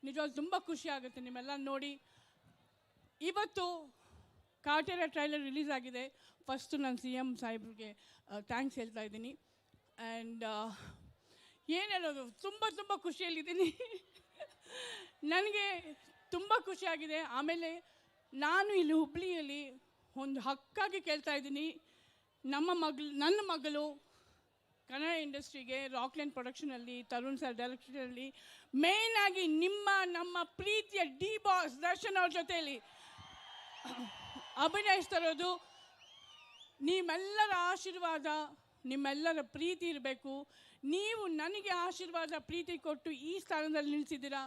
ನಿಜವಾಗ್ಲೂ ತುಂಬ ಖುಷಿ ಆಗುತ್ತೆ ನಿಮ್ಮೆಲ್ಲ ನೋಡಿ. ಇವತ್ತು ಕಾಟೇರ ಟ್ರೈಲರ್ ರಿಲೀಸ್ ಆಗಿದೆ. ಫಸ್ಟು ನಾನು CM ಸಾಹೇಬ್ರಿಗೆ ಥ್ಯಾಂಕ್ಸ್ ಹೇಳ್ತಾ ಇದ್ದೀನಿ. ಆ್ಯಂಡ್ ಏನು ಹೇಳೋದು, ತುಂಬ ತುಂಬ ಖುಷಿಯಲ್ಲಿದ್ದೀನಿ. ನನಗೆ ತುಂಬ ಖುಷಿಯಾಗಿದೆ. ಆಮೇಲೆ ನಾನು ಇಲ್ಲಿ ಹುಬ್ಳಿಯಲ್ಲಿ ಒಂದು ಹಕ್ಕಾಗಿ ಕೇಳ್ತಾ ಇದ್ದೀನಿ, ನನ್ನ ಮಗಳು ಕನ್ನಡ ಇಂಡಸ್ಟ್ರಿಗೆ ರಾಕ್ಲೈನ್ ಪ್ರೊಡಕ್ಷನಲ್ಲಿ, ತರುಣ್ ಸರ್ ಡೈರೆಕ್ಷನಲ್ಲಿ, ಮೇನ್ ಆಗಿ ನಮ್ಮ ಪ್ರೀತಿಯ ಡಿ ಬಾಸ್ ದರ್ಶನ್ ಅವ್ರ ಜೊತೆಯಲ್ಲಿ ಅಭಿನಯಿಸ್ತಿರೋದು. ನಿಮ್ಮೆಲ್ಲರ ಆಶೀರ್ವಾದ, ನಿಮ್ಮೆಲ್ಲರ ಪ್ರೀತಿ ಇರಬೇಕು. ನೀವು ನನಗೆ ಆಶೀರ್ವಾದ ಪ್ರೀತಿ ಕೊಟ್ಟು ಈ ಸ್ಥಾನದಲ್ಲಿ ನಿಲ್ಲಿಸಿದ್ದೀರಾ.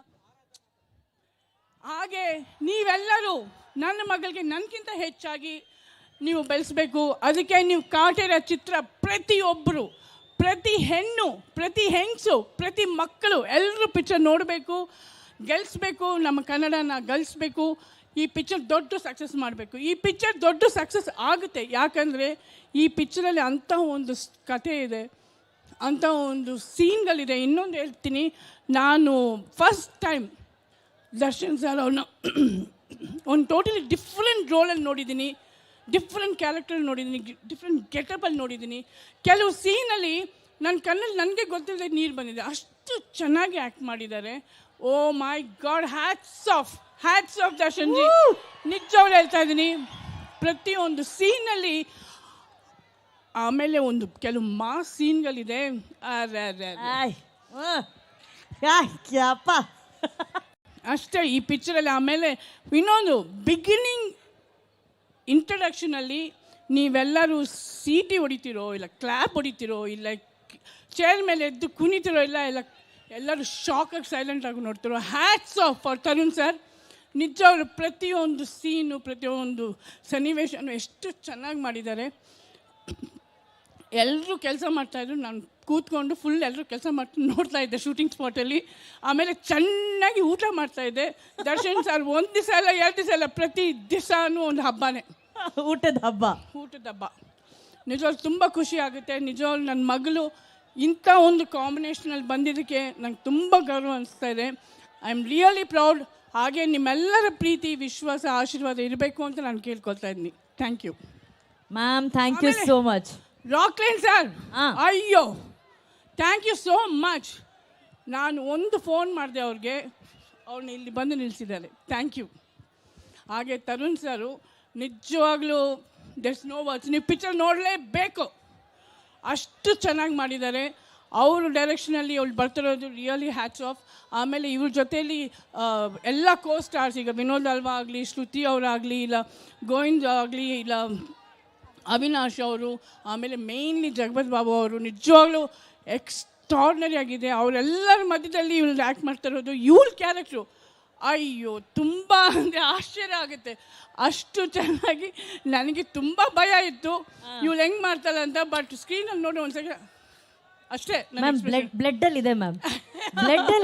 ಹಾಗೆ ನೀವೆಲ್ಲರೂ ನನ್ನ ಮಗಳಿಗೆ ನನಗಿಂತ ಹೆಚ್ಚಾಗಿ ನೀವು ಬೆಳೆಸಬೇಕು. ಅದಕ್ಕೆ ನೀವು ಕಾಟೇರ ಚಿತ್ರ ಪ್ರತಿಯೊಬ್ಬರು, ಪ್ರತಿ ಹೆಣ್ಣು, ಪ್ರತಿ ಹೆಂಗಸು, ಪ್ರತಿ ಮಕ್ಕಳು ಎಲ್ಲರೂ ಪಿಕ್ಚರ್ ನೋಡಬೇಕು, ಗೆಲ್ಲಿಸ್ಬೇಕು. ನಮ್ಮ ಕನ್ನಡನ ಗೆಲ್ಲಿಸ್ಬೇಕು. ಈ ಪಿಕ್ಚರ್ ದೊಡ್ಡ ಸಕ್ಸಸ್ ಮಾಡಬೇಕು. ಈ ಪಿಕ್ಚರ್ ದೊಡ್ಡ ಸಕ್ಸಸ್ ಆಗುತ್ತೆ. ಯಾಕಂದರೆ ಈ ಪಿಕ್ಚರಲ್ಲಿ ಅಂಥ ಒಂದು ಕಥೆ ಇದೆ, ಅಂಥ ಒಂದು ಸೀನ್ಗಳಿದೆ. ಇನ್ನೊಂದು ಹೇಳ್ತೀನಿ, ನಾನು ಫಸ್ಟ್ ಟೈಮ್ ದರ್ಶನ್ ಸರ್ ಅವ್ರನ್ನ ಒಂದು ಟೋಟಲಿ ಡಿಫ್ರೆಂಟ್ ರೋಲಲ್ಲಿ ನೋಡಿದ್ದೀನಿ, ಡಿಫ್ರೆಂಟ್ ಕ್ಯಾರೆಕ್ಟರ್ ನೋಡಿದ್ದೀನಿ, ಡಿಫ್ರೆಂಟ್ ಗೆಟಪಲ್ಲಿ ನೋಡಿದ್ದೀನಿ. ಕೆಲವು ಸೀನಲ್ಲಿ ನನ್ನ ಕಣ್ಣಲ್ಲಿ ನನಗೆ ಗೊತ್ತಿಲ್ಲದೆ ನೀರು ಬಂದಿದೆ, ಅಷ್ಟು ಚೆನ್ನಾಗಿ ಆ್ಯಕ್ಟ್ ಮಾಡಿದ್ದಾರೆ. Oh my god, hats off Darshan ji. ನಿಜವಾಗ್ಲೂ ಹೇಳ್ತಾ ಇದ್ದೀನಿ, ಪ್ರತಿಯೊಂದು ಸೀನಲ್ಲಿ. ಆಮೇಲೆ ಒಂದು ಕೆಲವು ಮಾಸ್ ಸೀನ್ಗಳಿದೆ, ಅಷ್ಟೇ ಈ ಪಿಕ್ಚರಲ್ಲಿ. ಆಮೇಲೆ ಇನ್ನೊಂದು ಬಿಗಿನಿಂಗ್ ಇಂಟ್ರಡಕ್ಷನಲ್ಲಿ ನೀವೆಲ್ಲರೂ ಸೀಟಿ ಹೊಡಿತಿರೋ, ಇಲ್ಲ ಕ್ಲ್ಯಾಪ್ ಹೊಡಿತಿರೋ, ಇಲ್ಲ ಚೇರ್ ಮೇಲೆ ಎದ್ದು ಕುಣಿತಿರೋ, ಎಲ್ಲರೂ ಶಾಕಾಗಿ ಸೈಲೆಂಟಾಗಿ ನೋಡ್ತಿರೋ. Hats off for Tarun sir. ನಿಜವಾಗ್ಲೂ ಪ್ರತಿಯೊಂದು ಸೀನು, ಪ್ರತಿಯೊಂದು ಸನ್ನಿವೇಶನೂ ಎಷ್ಟು ಚೆನ್ನಾಗಿ ಮಾಡಿದ್ದಾರೆ. ಎಲ್ಲರೂ ಕೆಲಸ ಮಾಡ್ತಾಯಿದ್ರು, ನಾನು ಕೂತ್ಕೊಂಡು ಫುಲ್ ಎಲ್ಲರೂ ಕೆಲಸ ಮಾಡ್ಕೊಂಡು ನೋಡ್ತಾ ಇದ್ದೆ ಶೂಟಿಂಗ್ ಸ್ಪಾಟಲ್ಲಿ. ಆಮೇಲೆ ಚೆನ್ನಾಗಿ ಊಟ ಮಾಡ್ತಾಯಿದ್ದೆ. ದರ್ಶನ್ ಸರ್ ಒಂದು ದಿವಸ ಅಲ್ಲ, 2 ದಿವಸ ಅಲ್ಲ, ಪ್ರತಿ ದಿವಸನೂ ಒಂದು ಹಬ್ಬನೇ, ಊಟದ ಹಬ್ಬ. ನಿಜವಾಗ್ಲೂ ತುಂಬ ಖುಷಿ ಆಗುತ್ತೆ. ನಿಜವಾಗ್ಲೂ ನನ್ನ ಮಗಳು ಇಂಥ ಒಂದು ಕಾಂಬಿನೇಷನಲ್ಲಿ ಬಂದಿದ್ದಕ್ಕೆ ನಂಗೆ ತುಂಬ ಗೌರವ ಅನಿಸ್ತಾ ಇದೆ. I am really proud. ಹಾಗೆ ನಿಮ್ಮೆಲ್ಲರ ಪ್ರೀತಿ, ವಿಶ್ವಾಸ, ಆಶೀರ್ವಾದ ಇರಬೇಕು ಅಂತ ನಾನು ಕೇಳ್ಕೊಳ್ತಾ ಇದ್ದೀನಿ. Thank you ma'am. Thank you so much. Rockline sir, ಅಯ್ಯೋ ಥ್ಯಾಂಕ್ ಯು ಸೋ ಮಚ್. ನಾನು ಒಂದು ಫೋನ್ ಮಾಡಿದೆ ಅವ್ರಿಗೆ, ಅವ್ರನ್ನ ಇಲ್ಲಿ ಬಂದು ನಿಲ್ಲಿಸಿದ್ದಾರೆ. Thank you. ಹಾಗೆ ತರುಣ್ ಸರು ನಿಜವಾಗ್ಲೂ ದೆಟ್ಸ್ ನೋ ವರ್ಡ್ಸ್. ನೀವು ಪಿಕ್ಚರ್ ನೋಡಲೇಬೇಕು, ಅಷ್ಟು ಚೆನ್ನಾಗಿ ಮಾಡಿದ್ದಾರೆ. ಅವರು ಡೈರೆಕ್ಷನಲ್ಲಿ ಅವ್ಳು ಬರ್ತಿರೋದು ರಿಯಲಿ ಹ್ಯಾಟ್ಸ್ ಆಫ್. ಆಮೇಲೆ ಇವ್ರ ಜೊತೆಯಲ್ಲಿ ಎಲ್ಲ ಕೋ ಸ್ಟಾರ್ಸ್, ಈಗ ವಿನೋದ್ ಅಲ್ವಾ ಆಗಲಿ, ಶ್ರುತಿ ಅವರಾಗಲಿ, ಇಲ್ಲ ಗೋವಿಂದ್ ಆಗಲಿ, ಇಲ್ಲ ಅವಿನಾಶ್ ಅವರು, ಆಮೇಲೆ ಮೇಯ್ನ್ಲಿ ಜಗಪತ್ ಬಾಬು ಅವರು, ನಿಜವಾಗ್ಲೂ ಎಕ್ಸ್ಟ್ರಾರ್ಡಿನರಿ ಆಗಿದೆ. ಅವರೆಲ್ಲರ ಮಧ್ಯದಲ್ಲಿ ಇವಳು ಆ್ಯಕ್ಟ್ ಮಾಡ್ತಿರೋದು. ಇವಳ ಕ್ಯಾರೆಕ್ಟ್ರು ಅಯ್ಯೋ ತುಂಬ ಅಂದರೆ ಆಶ್ಚರ್ಯ ಆಗುತ್ತೆ, ಅಷ್ಟು ಚೆನ್ನಾಗಿ. ನನಗೆ ತುಂಬ ಭಯ ಇತ್ತು ಇವಳು ಹೆಂಗೆ ಮಾಡ್ತಾಳೆ ಅಂತ. ಬಟ್ ಸ್ಕ್ರೀನಲ್ಲಿ ನೋಡಿ ಒಂದು ಸೆಕೆಂಡ್ ಅಷ್ಟೇ. ಬ್ಲಡ್ಡಲ್ಲಿ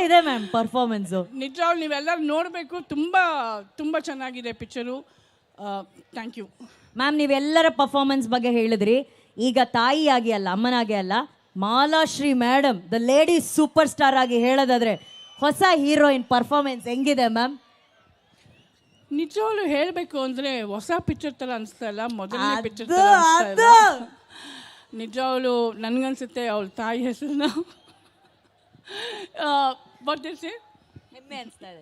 ಇದೆ ಮ್ಯಾಮ್ ಪರ್ಫಾರ್ಮೆನ್ಸು. ನಿಜವಾಗ್ಲೂ ನೀವೆಲ್ಲರೂ ನೋಡಬೇಕು, ತುಂಬ ತುಂಬ ಚೆನ್ನಾಗಿದೆ ಪಿಕ್ಚರು. Thank you ma'am. ನೀವೆಲ್ಲರ ಪರ್ಫಾರ್ಮೆನ್ಸ್ ಬಗ್ಗೆ ಹೇಳಿದ್ರಿ. ಈಗ ತಾಯಿಯಾಗಿ ಅಲ್ಲ, ಅಮ್ಮನಾಗಿ ಅಲ್ಲ, Malashri madam the lady superstar ಆಗಿ ಹೇಳೋದಾದ್ರೆ ಹೊಸ ಹೀರೋಯಿನ್ ಪರ್ಫಾರ್ಮೆನ್ಸ್ ಹೆಂಗಿದೆ ಮ್ಯಾಮ್? ನಿಜವಾಗ್ಲೂ ಹೇಳಬೇಕು ಅಂದರೆ ಹೊಸ ಪಿಕ್ಚರ್ ಥರ ಅನಿಸ್ತಾ ಇಲ್ಲ, ಮೊದಲನೇ ಪಿಕ್ಚರ್ ನಿಜವಾಗ್ಲೂ ನನಗನ್ಸುತ್ತೆ. ಅವಳ ತಾಯಿ ಹೆಸರನ್ನ ಬರ್ತಿರ್ಸಿ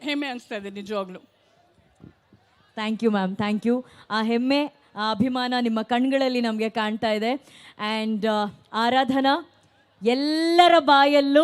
ಹೆಮ್ಮೆ ಅನಿಸ್ತಾ ಇದೆ ನಿಜವಾಗ್ಲೂ. Thank you ma'am, thank you. ಆ ಹೆಮ್ಮೆ, ಆ ಅಭಿಮಾನ ನಿಮ್ಮ ಕಣ್ಗಳಲ್ಲಿ ನಮಗೆ ಕಾಣ್ತಾ ಇದೆ. ಆ್ಯಂಡ್ ಆರಾಧನಾ, ಎಲ್ಲರ ಬಾಯಲ್ಲೂ